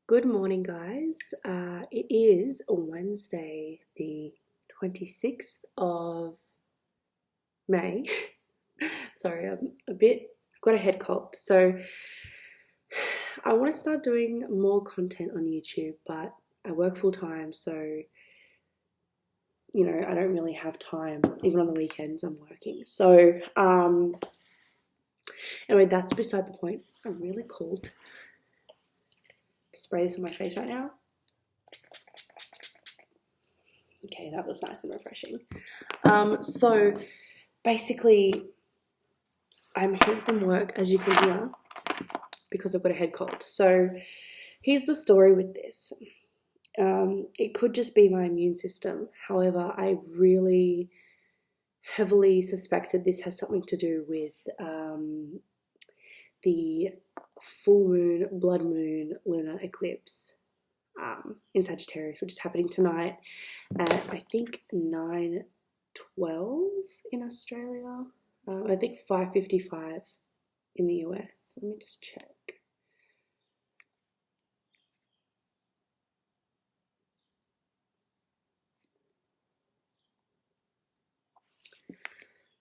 Good morning, guys. It is Wednesday, the 26th of May. Sorry, I'm got a head cold. So I want to start doing more content on YouTube, but I work full time, so I don't really have time. Even on the weekends, I'm working. So anyway, that's beside the point. I'm really cold. Spray this on my face right now. Okay, that was nice and refreshing. So basically, I'm home from work, as you can hear, because I've got a head cold. So here's the story with this. It could just be my immune system. However, I really heavily suspected this has something to do with the full moon, blood moon, lunar eclipse in Sagittarius, which is happening tonight at, I think, 9:12 in Australia. I think 5:55 in the US. Let me just check.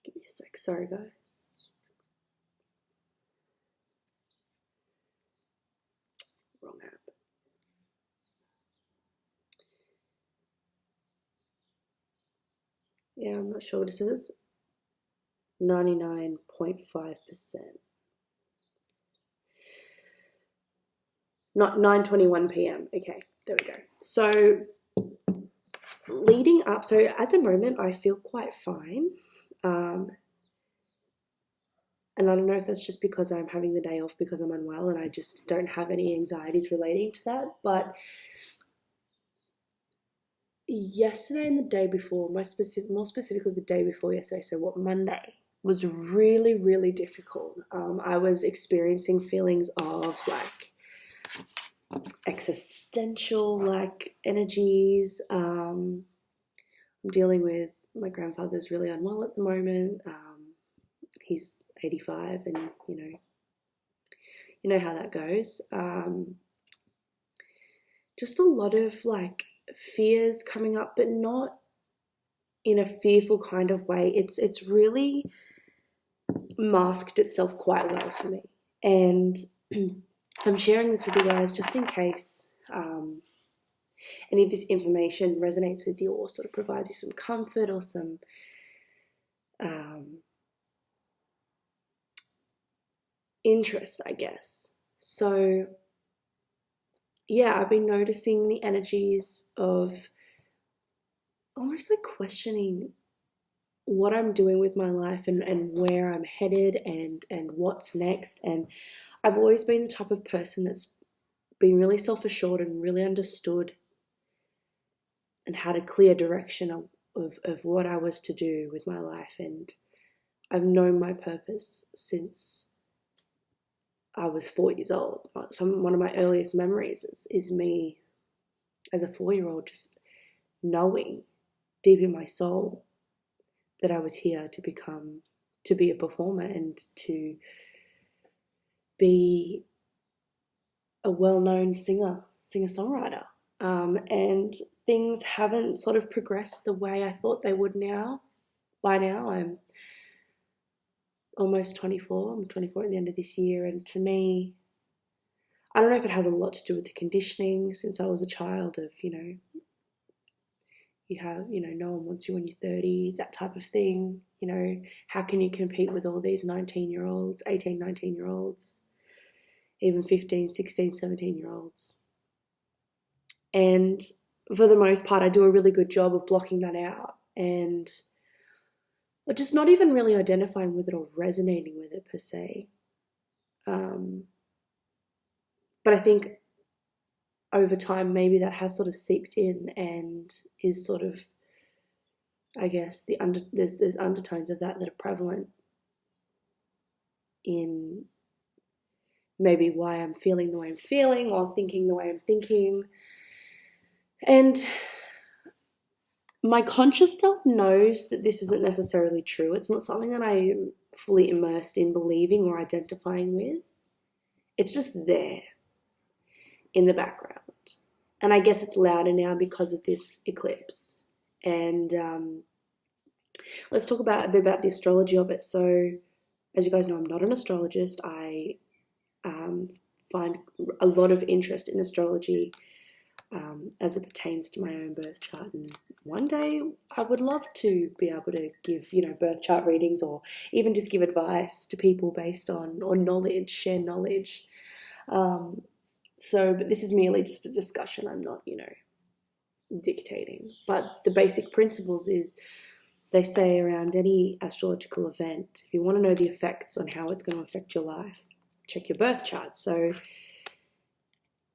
Give me a sec. Sorry, guys. Wrong app. Yeah, I'm not sure what it says. 99.5%. Not 9:21 p.m. Okay, there we go. So leading up, so at the moment I feel quite fine. And I don't know if that's just because I'm having the day off because I'm unwell and I just don't have any anxieties relating to that. But yesterday and the day before, more specifically the day before yesterday, so Monday, was really, really difficult. I was experiencing feelings of like existential energies. I'm dealing with my grandfather's really unwell at the moment. He's 85 and you know how that goes. Just a lot of fears coming up, but not in a fearful kind of way. It's really masked itself quite well for me, and I'm sharing this with you guys just in case any of this information resonates with you or sort of provides you some comfort or some interest, I guess. So yeah, I've been noticing the energies of almost questioning what I'm doing with my life and where I'm headed and what's next. And I've always been the type of person that's been really self-assured and really understood and had a clear direction of what I was to do with my life. And I've known my purpose since I was 4 years old. One of my earliest memories is me as a 4-year-old just knowing deep in my soul that I was here to be a performer and to be a well-known singer-songwriter. And things haven't sort of progressed the way I thought they would now. By now, I'm almost 24. I'm 24 at the end of this year. And to me, I don't know if it has a lot to do with the conditioning since I was a child of, you have, no one wants you when you're 30, that type of thing. How can you compete with all these 19-year-olds, 18, 19-year-olds, even 15, 16, 17-year-olds? And for the most part, I do a really good job of blocking that out and just not even really identifying with it or resonating with it per se. But I think over time, maybe that has sort of seeped in and is sort of, I guess, there's undertones of that are prevalent in maybe why I'm feeling the way I'm feeling or thinking the way I'm thinking. And my conscious self knows that this isn't necessarily true. It's not something that I'm fully immersed in believing or identifying with. It's just there in the background. And I guess it's louder now because of this eclipse. And let's talk a bit about the astrology of it. So, as you guys know, I'm not an astrologist. I find a lot of interest in astrology as it pertains to my own birth chart. And one day I would love to be able to give, birth chart readings, or even just give advice to people based on knowledge, share knowledge. But this is merely just a discussion. I'm not, dictating. But the basic principles is, they say around any astrological event, if you want to know the effects on how it's going to affect your life, check your birth chart. So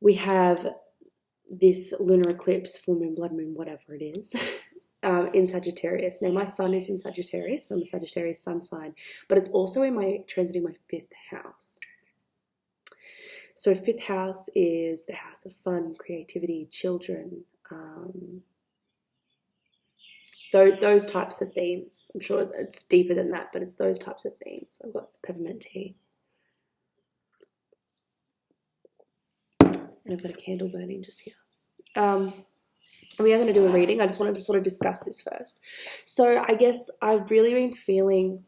we have this lunar eclipse, full moon, blood moon, whatever it is, in Sagittarius. Now, my sun is in Sagittarius, so I'm a Sagittarius sun sign, but it's also transiting my 5th house. So 5th house is the house of fun, creativity, children, those types of themes. I'm sure it's deeper than that, but it's those types of themes. I've got peppermint tea. And I've got a candle burning just here. And we are going to do a reading. I just wanted to sort of discuss this first. So I guess I've really been feeling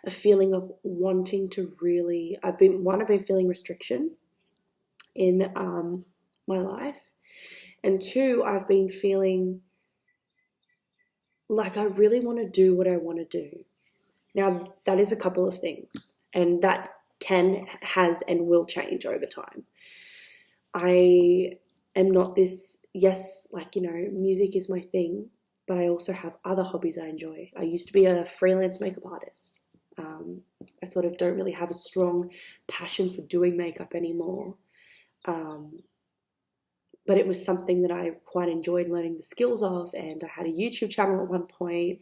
a feeling of wanting to really, I've been feeling restriction in my life. And 2, I've been feeling like I really want to do what I want to do. Now, that is a couple of things, and that has and will change over time. I am not this, music is my thing, but I also have other hobbies I enjoy. I used to be a freelance makeup artist. I sort of don't really have a strong passion for doing makeup anymore. But it was something that I quite enjoyed learning the skills of, and I had a YouTube channel at one point,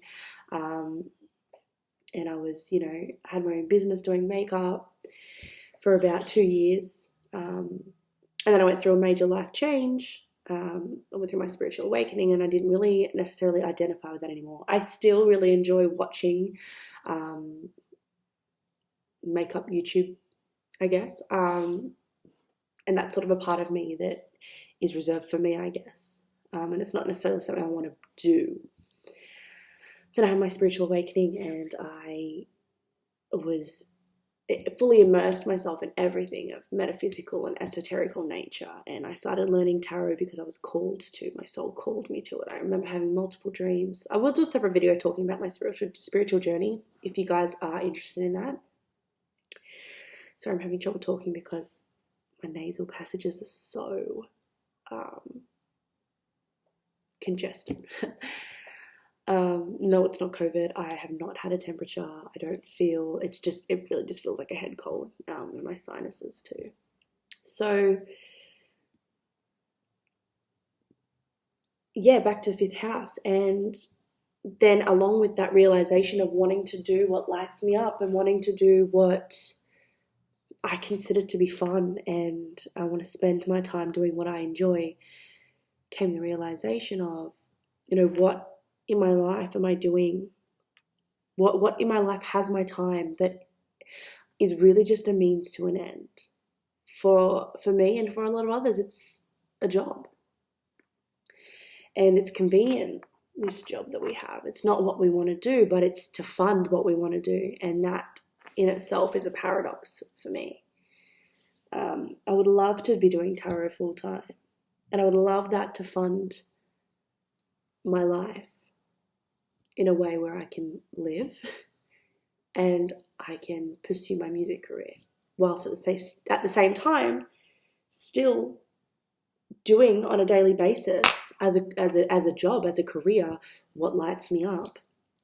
and I was, had my own business doing makeup for about 2 years, and then I went through a major life change. I went through my spiritual awakening, and I didn't really necessarily identify with that anymore. I still really enjoy watching makeup YouTube, I guess, and that's sort of a part of me that is reserved for me, I guess, and it's not necessarily something I want to do. Then I had my spiritual awakening, and I fully immersed myself in everything of metaphysical and esoterical nature, and I started learning tarot because I was called to. My soul called me to it. I remember having multiple dreams. I will do a separate video talking about my spiritual journey if you guys are interested in that. Sorry, I'm having trouble talking because my nasal passages are so congested. No, it's not COVID. I have not had a temperature. I don't feel, it really just feels like a head cold, and my sinuses too. So yeah, back to the 5th house. And then along with that realization of wanting to do what lights me up and wanting to do what I consider to be fun, and I want to spend my time doing what I enjoy, came the realization of, what in my life am I doing? What in my life has my time that is really just a means to an end? For me and for a lot of others, it's a job. And it's convenient, this job that we have. It's not what we want to do, but it's to fund what we want to do. And that in itself is a paradox for me. I would love to be doing tarot full time, and I would love that to fund my life in a way where I can live and I can pursue my music career, whilst at the same time still doing on a daily basis as a job, as a career, what lights me up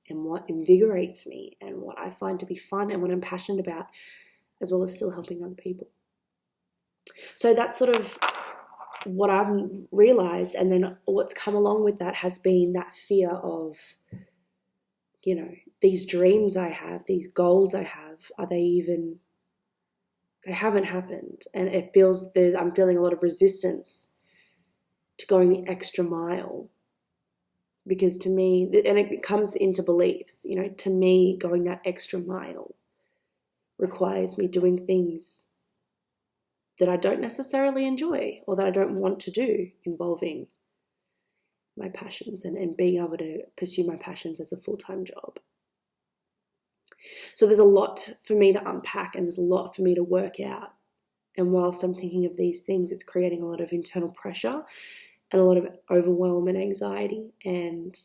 and what invigorates me and what I find to be fun and what I'm passionate about, as well as still helping other people. So that's sort of what I've realized, and then what's come along with that has been that fear of, these dreams I have, these goals I have, they haven't happened, and I'm feeling a lot of resistance to going the extra mile, because to me, and it comes into beliefs, to me, going that extra mile requires me doing things that I don't necessarily enjoy or that I don't want to do involving my passions and being able to pursue my passions as a full-time job. So there's a lot for me to unpack and there's a lot for me to work out. And whilst I'm thinking of these things, it's creating a lot of internal pressure and a lot of overwhelm and anxiety. And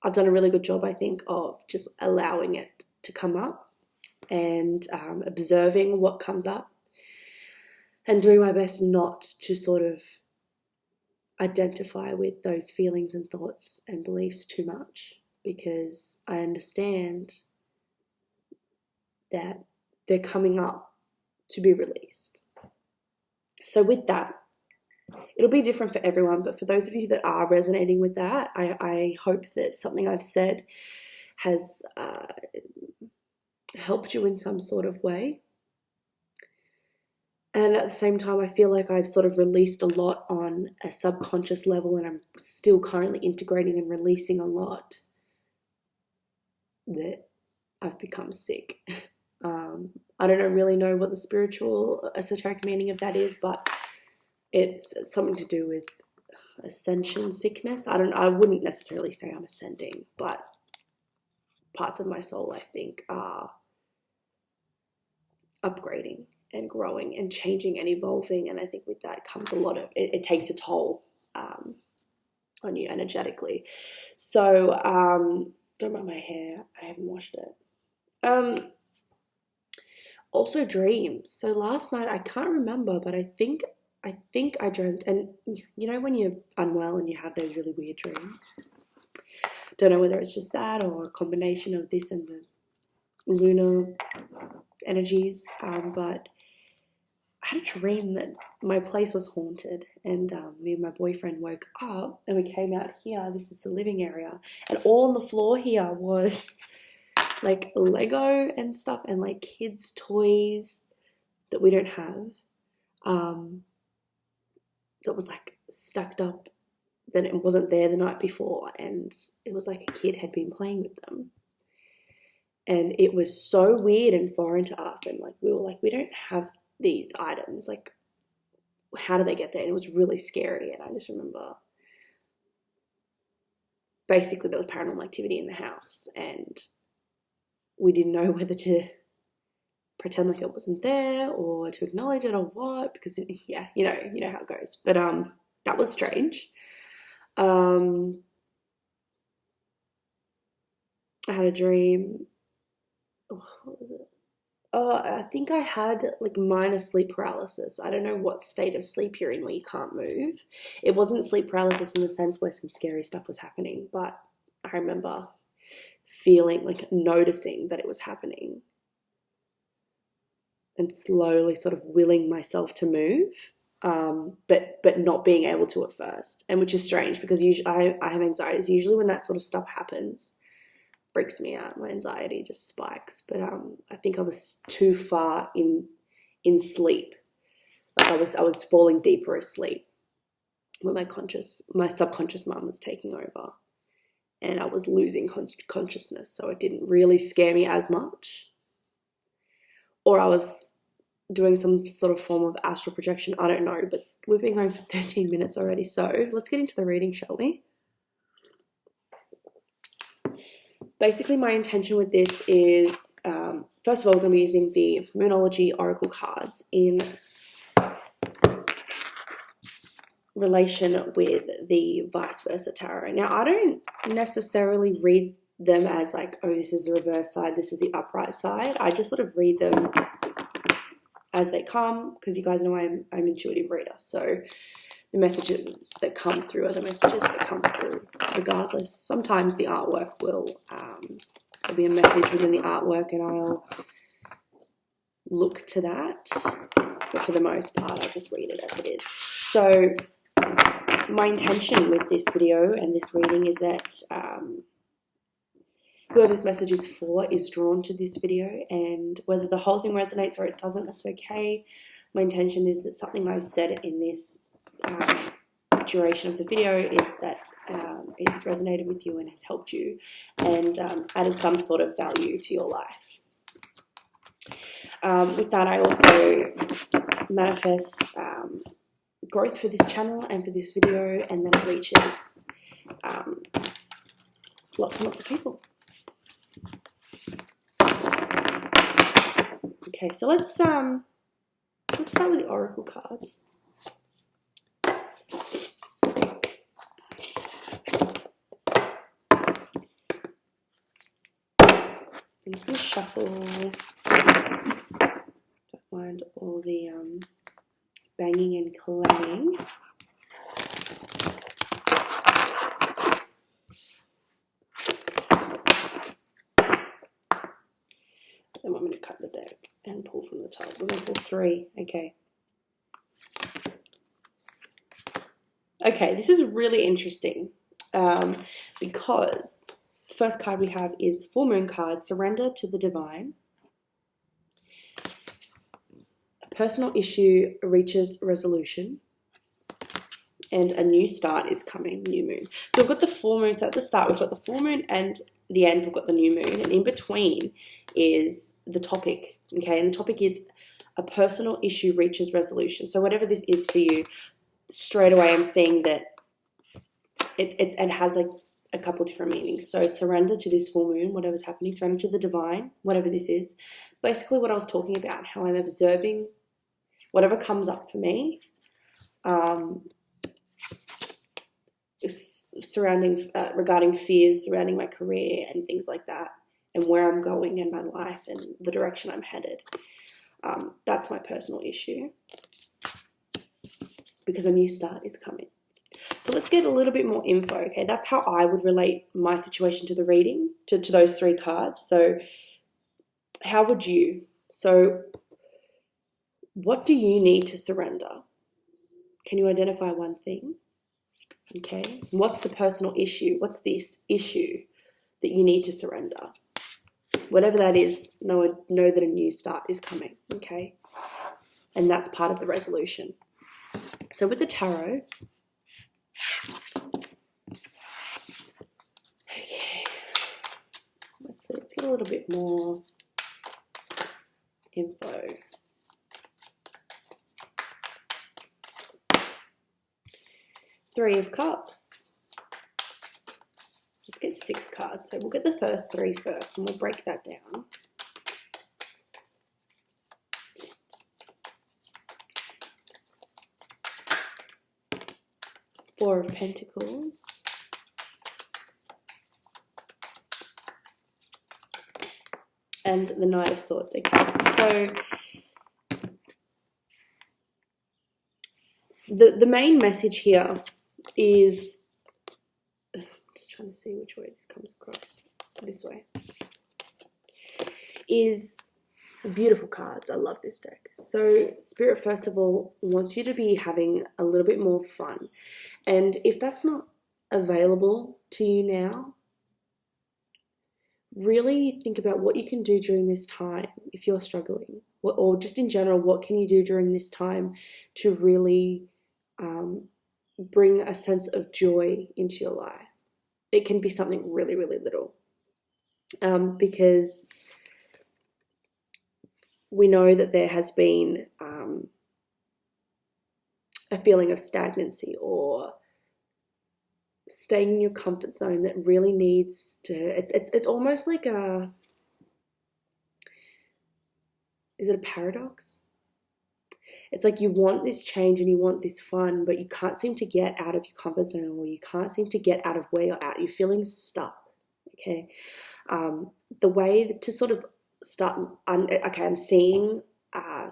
I've done a really good job, I think, of just allowing it to come up and observing what comes up and doing my best not to sort of identify with those feelings and thoughts and beliefs too much, because I understand that they're coming up to be released. So with that, it'll be different for everyone, but for those of you that are resonating with that, I hope that something I've said has helped you in some sort of way. And at the same time, I feel like I've sort of released a lot on a subconscious level, and I'm still currently integrating and releasing a lot that I've become sick. I don't really know what the spiritual esoteric meaning of that is, but it's something to do with ascension sickness. I wouldn't necessarily say I'm ascending, but parts of my soul, I think, are upgrading and growing and changing and evolving. And I think with that comes a lot of, it takes a toll on you energetically. So don't mind my hair, I haven't washed it. Also dreams. So last night, I can't remember, but I think I dreamt, and you know when you're unwell and you have those really weird dreams? Don't know whether it's just that or a combination of this and the lunar energies, but I had a dream that my place was haunted, and me and my boyfriend woke up and we came out here. This is the living area, and all on the floor here was like Lego and stuff and like kids' toys that we don't have, that was like stacked up, that it wasn't there the night before, and it was like a kid had been playing with them. And it was so weird and foreign to us, and like we were like, we don't have these items, like how do they get there? And it was really scary. And I just remember basically there was paranormal activity in the house, and we didn't know whether to pretend like it wasn't there or to acknowledge it or what, because yeah, you know how it goes. But that was strange. I had a dream. What was it? I think I had like minor sleep paralysis. I don't know what state of sleep you're in where you can't move. It wasn't sleep paralysis in the sense where some scary stuff was happening, but I remember feeling, like noticing that it was happening and slowly sort of willing myself to move, but not being able to at first, and which is strange because usually I have anxieties. Usually when that sort of stuff happens, freaks me out. My anxiety just spikes. But I think I was too far in sleep. Like I was falling deeper asleep when my subconscious mind was taking over, and I was losing consciousness. So it didn't really scare me as much. Or I was doing some sort of form of astral projection. I don't know, but we've been going for 13 minutes already. So let's get into the reading, shall we? Basically, my intention with this is, first of all, we're going to be using the Moonology Oracle cards in relation with the vice versa tarot. Now, I don't necessarily read them as like, oh, this is the reverse side, this is the upright side. I just sort of read them as they come, because you guys know I'm an intuitive reader. So the messages that come through are the messages that come through regardless. Sometimes the artwork will, there'll be a message within the artwork and I'll look to that. But for the most part, I'll just read it as it is. So my intention with this video and this reading is that whoever this message is for is drawn to this video, and whether the whole thing resonates or it doesn't, that's okay. My intention is that something I've said in this duration of the video is that it's resonated with you and has helped you and added some sort of value to your life. With that, I also manifest growth for this channel and for this video, and then it reaches lots and lots of people. Okay, so let's start with the oracle cards. I'm just going to shuffle. Don't mind all the banging and clanging. Then want me to cut the deck and pull from the top. We're going to pull 3. Okay. Okay, this is really interesting because the first card we have is the full moon card, Surrender to the Divine. A personal issue reaches resolution, and a new start is coming, new moon. So we've got the full moon. So at the start, we've got the full moon, and the end, we've got the new moon. And in between is the topic, okay? And the topic is a personal issue reaches resolution. So whatever this is for you, straight away I'm seeing that it has like a couple different meanings. So surrender to this full moon, whatever's happening, surrender to the divine, whatever this is. Basically what I was talking about, how I'm observing whatever comes up for me, regarding fears surrounding my career and things like that, and where I'm going in my life and the direction I'm headed. That's my personal issue, because a new start is coming. So let's get a little bit more info, okay? That's how I would relate my situation to the reading, to those 3 cards. So how would you? So what do you need to surrender? Can you identify one thing? Okay. What's the personal issue? What's this issue that you need to surrender? Whatever that is, know that a new start is coming, okay? And that's part of the resolution. So with the tarot, okay, let's get a little bit more info. Three of Cups. Let's get 6 cards. So we'll get the first 3 first, and we'll break that down. Four of Pentacles. And the Knight of Swords. Okay, so the main message here is, just trying to see which way this comes across. It's this way. Is beautiful cards. I love this deck. So Spirit, first of all, wants you to be having a little bit more fun. And if that's not available to you now, really think about what you can do during this time if you're struggling, or just in general, what can you do during this time to really bring a sense of joy into your life. It can be something really, really little, because we know that there has been a feeling of stagnancy or staying in your comfort zone that really needs to, it's almost like a, is it a paradox? It's like you want this change and you want this fun, but you can't seem to get out of your comfort zone, or you can't seem to get out of where you're at. You're feeling stuck, okay? The way to sort of start, okay, I'm seeing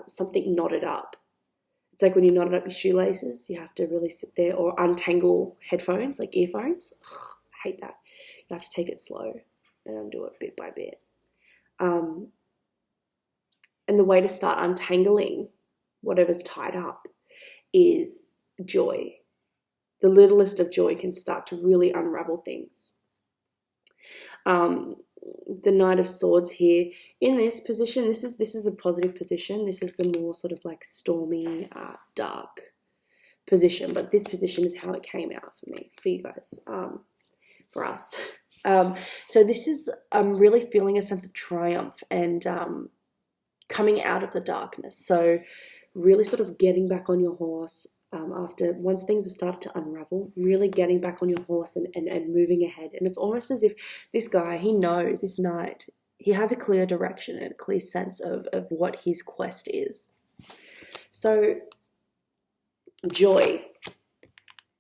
something knotted up. It's like when you knotted up your shoelaces, you have to really sit there, or untangle headphones, like earphones. Ugh, I hate that. You have to take it slow and do it bit by bit. And the way to start untangling whatever's tied up is joy. The littlest of joy can start to really unravel things. The Knight of Swords here, in this position, this is the positive position. This is the more sort of like stormy, dark position. But this position is how it came out for me, for you guys, for us. So this is, I'm really feeling a sense of triumph and coming out of the darkness. So really sort of getting back on your horse once things have started to unravel, really getting back on your horse and moving ahead. And it's almost as if this guy, he knows, this knight, he has a clear direction and a clear sense of what his quest is. So joy,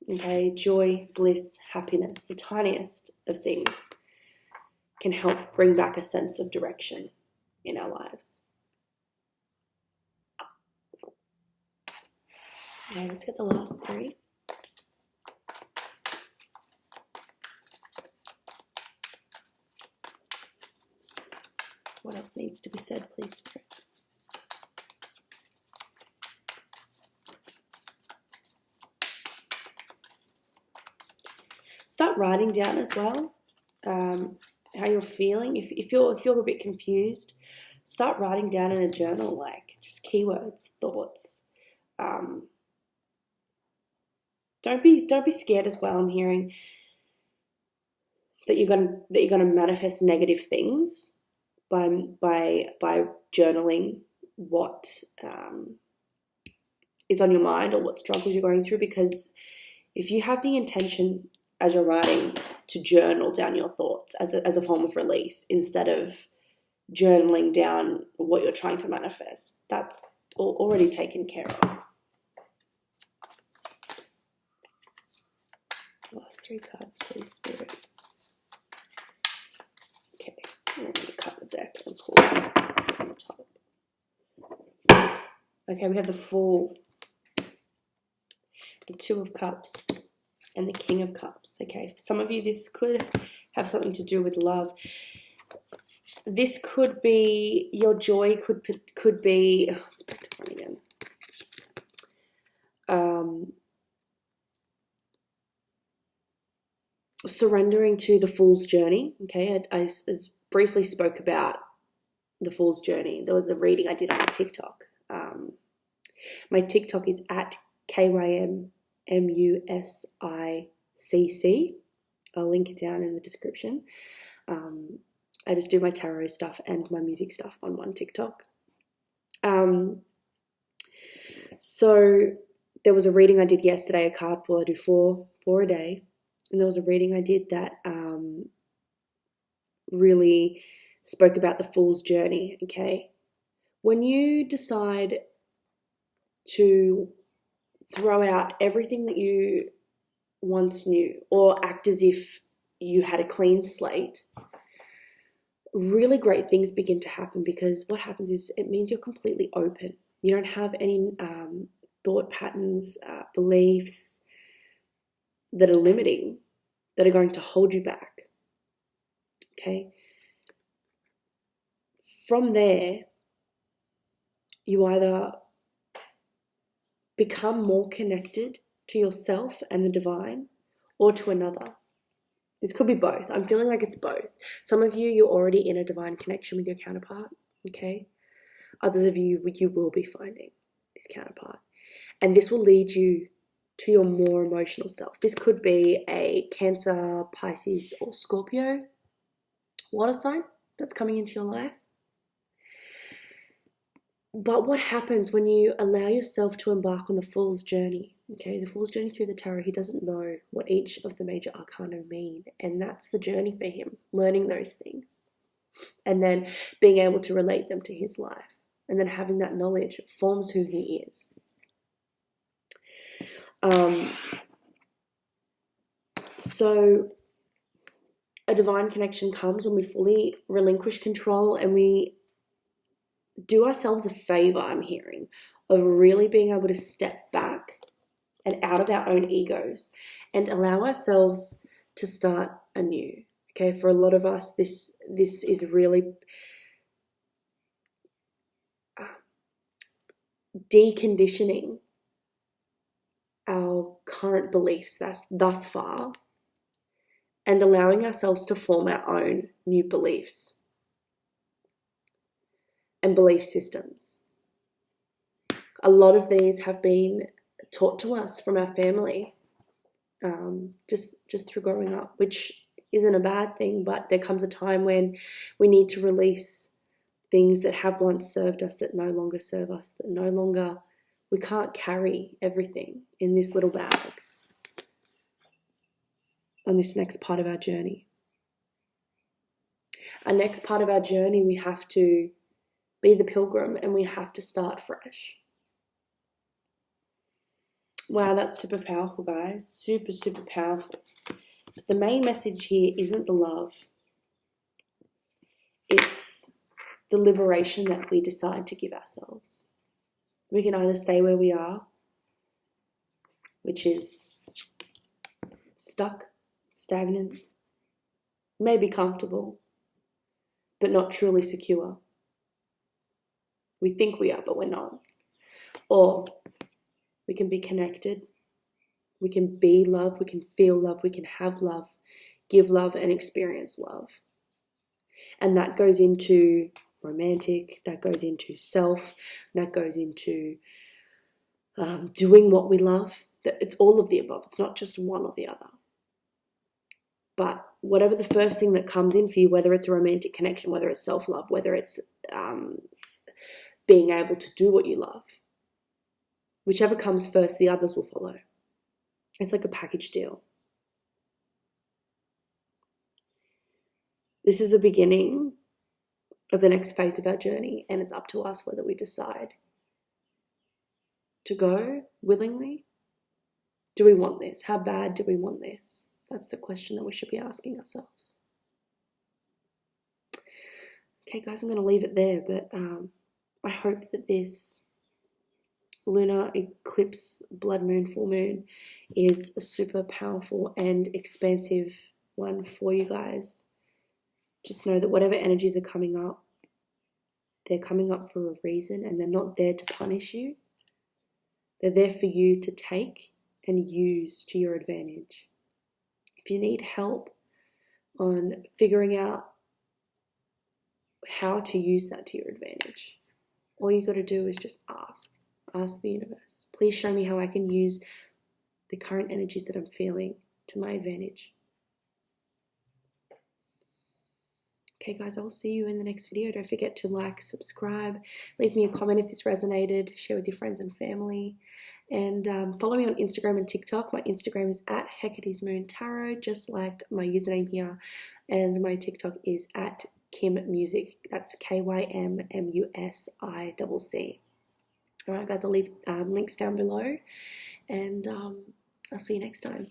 okay, joy, bliss, happiness, the tiniest of things can help bring back a sense of direction in our lives. Okay, let's get the last three. What else needs to be said, please, Spirit? Start writing down as well how you're feeling. If you're a bit confused, start writing down in a journal, like just keywords, thoughts. Don't be scared as well. I'm hearing that you're gonna manifest negative things by journaling what is on your mind or what struggles you're going through, because if you have the intention as you're writing to journal down your thoughts as a form of release instead of journaling down what you're trying to manifest, that's already taken care of. Last three cards, please, Spirit. Okay, I'm going to cut the deck and pull from the top. Okay, we have the Fool, the Two of Cups, and the King of Cups. Okay, for some of you, this could have something to do with love. This could be your joy. Could be. Oh, let's back to one again. Surrendering to the Fool's journey. Okay, I briefly spoke about the Fool's journey. There was a reading I did on TikTok. My TikTok is at KYMMUSICC. I'll link it down in the description. I just do my tarot stuff and my music stuff on one TikTok. So there was a reading I did yesterday, a card pull. I do four a day. And there was a reading I did that really spoke about the Fool's journey, okay? When you decide to throw out everything that you once knew or act as if you had a clean slate, really great things begin to happen, because what happens is it means you're completely open. You don't have any thought patterns, beliefs that are limiting, that are going to hold you back, okay? From there, you either become more connected to yourself and the divine, or to another. This could be both. I'm feeling like it's both. Some of you, you're already in a divine connection with your counterpart, okay? Others of you, you will be finding this counterpart. And this will lead you to your more emotional self. This could be a Cancer, Pisces, or Scorpio water sign that's coming into your life. But what happens when you allow yourself to embark on the Fool's journey? Okay, the Fool's journey through the tarot, he doesn't know what each of the major arcana mean. And that's the journey for him, learning those things. And then being able to relate them to his life. And then having that knowledge forms who he is. So a divine connection comes when we fully relinquish control and we do ourselves a favor, I'm hearing, of really being able to step back and out of our own egos and allow ourselves to start anew. Okay, for a lot of us, this is really deconditioning our current beliefs thus far and allowing ourselves to form our own new beliefs and belief systems. A lot of these have been taught to us from our family, just through growing up, which isn't a bad thing, but there comes a time when we need to release things that have once served us that no longer serve us, that no longer, we can't carry everything in this little bag on this next part of our journey. Our next part of our journey, we have to be the pilgrim and we have to start fresh. Wow, that's super powerful, guys. Super, super powerful. But the main message here isn't the love. It's the liberation that we decide to give ourselves. We can either stay where we are, which is stuck, stagnant, maybe comfortable, but not truly secure. We think we are, but we're not. Or we can be connected. We can be love. We can feel love. We can have love, give love, and experience love. And that goes into romantic, that goes into self, that goes into doing what we love. It's all of the above. It's not just one or the other. But whatever the first thing that comes in for you, whether it's a romantic connection, whether it's self-love, whether it's being able to do what you love, whichever comes first, the others will follow. It's like a package deal. This is the beginning of the next phase of our journey, and it's up to us whether we decide to go willingly. Do we want this? How bad do we want this? That's the question that we should be asking ourselves. Okay, guys, I'm going to leave it there, but I hope that this lunar eclipse, blood moon, full moon is a super powerful and expansive one for you guys. Just know that whatever energies are coming up, they're coming up for a reason, and they're not there to punish you. They're there for you to take and use to your advantage. If you need help on figuring out how to use that to your advantage, all you got to do is just ask. Ask the universe. Please show me how I can use the current energies that I'm feeling to my advantage. Okay, guys, I will see you in the next video. Don't forget to like, subscribe, leave me a comment if this resonated, share with your friends and family, and follow me on Instagram and TikTok. My Instagram is at Hecate'sMoonTarot, just like my username here, and my TikTok is at KymMusic. That's KYMMUSICC. All right, guys, I'll leave links down below, and I'll see you next time.